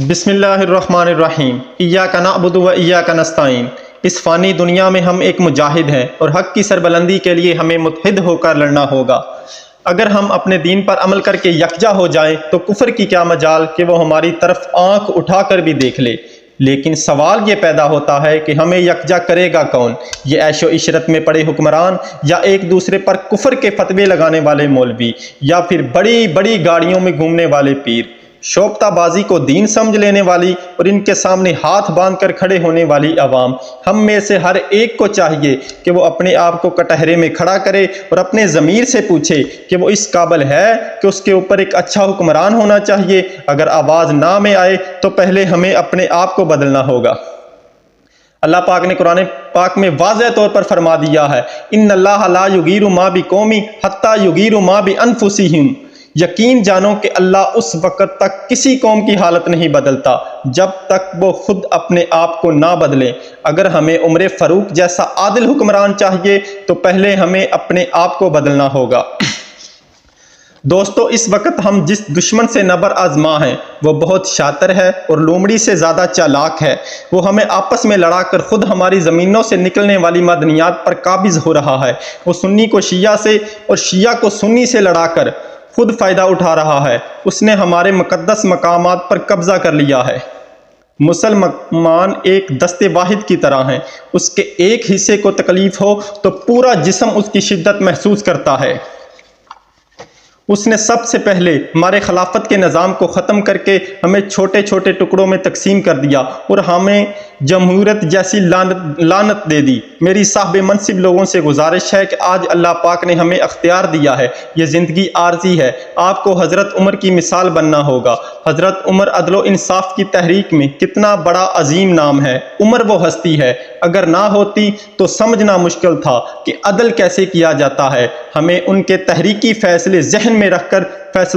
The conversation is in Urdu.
بسم اللہ الرحمن الرحیم ایاک نعبد و ایاک نستعین۔ اس فانی دنیا میں ہم ایک مجاہد ہیں اور حق کی سربلندی کے لیے ہمیں متحد ہو کر لڑنا ہوگا۔ اگر ہم اپنے دین پر عمل کر کے یکجا ہو جائیں تو کفر کی کیا مجال کہ وہ ہماری طرف آنکھ اٹھا کر بھی دیکھ لے۔ لیکن سوال یہ پیدا ہوتا ہے کہ ہمیں یکجا کرے گا کون؟ یہ عیش و عشرت میں پڑے حکمران، یا ایک دوسرے پر کفر کے فتوے لگانے والے مولوی، یا پھر بڑی بڑی گاڑیوں میں گھومنے والے پیر؟ شوفتہ بازی کو دین سمجھ لینے والی اور ان کے سامنے ہاتھ باندھ کر کھڑے ہونے والی عوام، ہم میں سے ہر ایک کو چاہیے کہ وہ اپنے آپ کو کٹہرے میں کھڑا کرے اور اپنے ضمیر سے پوچھے کہ وہ اس قابل ہے کہ اس کے اوپر ایک اچھا حکمران ہونا چاہیے۔ اگر آواز نہ میں آئے تو پہلے ہمیں اپنے آپ کو بدلنا ہوگا۔ اللہ پاک نے قرآن پاک میں واضح طور پر فرما دیا ہے، ان اللہ لا یغیر ما بقوم حتی یغیر ما بانفسہم۔ یقین جانو کہ اللہ اس وقت تک کسی قوم کی حالت نہیں بدلتا جب تک وہ خود اپنے آپ کو نہ بدلے۔ اگر ہمیں عمر فاروق جیسا عادل حکمران چاہیے تو پہلے ہمیں اپنے آپ کو بدلنا ہوگا۔ دوستو، اس وقت ہم جس دشمن سے نبر آزما ہیں وہ بہت شاطر ہے اور لومڑی سے زیادہ چالاک ہے۔ وہ ہمیں آپس میں لڑا کر خود ہماری زمینوں سے نکلنے والی معدنیات پر قابض ہو رہا ہے۔ وہ سنی کو شیعہ سے اور شیعہ کو سنی سے لڑا کر خود فائدہ اٹھا رہا ہے۔ اس نے ہمارے مقدس مقامات پر قبضہ کر لیا ہے۔ مسلمان ایک دستے واحد کی طرح ہیں، اس کے ایک حصے کو تکلیف ہو تو پورا جسم اس کی شدت محسوس کرتا ہے۔ اس نے سب سے پہلے ہمارے خلافت کے نظام کو ختم کر کے ہمیں چھوٹے چھوٹے ٹکڑوں میں تقسیم کر دیا اور ہمیں جمہوریت جیسی لعنت دے دی۔ میری صاحب منصب لوگوں سے گزارش ہے کہ آج اللہ پاک نے ہمیں اختیار دیا ہے، یہ زندگی عارضی ہے۔ آپ کو حضرت عمر کی مثال بننا ہوگا۔ حضرت عمر عدل و انصاف کی تحریک میں کتنا بڑا عظیم نام ہے۔ عمر وہ ہستی ہے، اگر نہ ہوتی تو سمجھنا مشکل تھا کہ عدل کیسے کیا جاتا ہے۔ ہمیں ان کے تحریکی فیصلے ذہن میں رکھ کر فیصلہ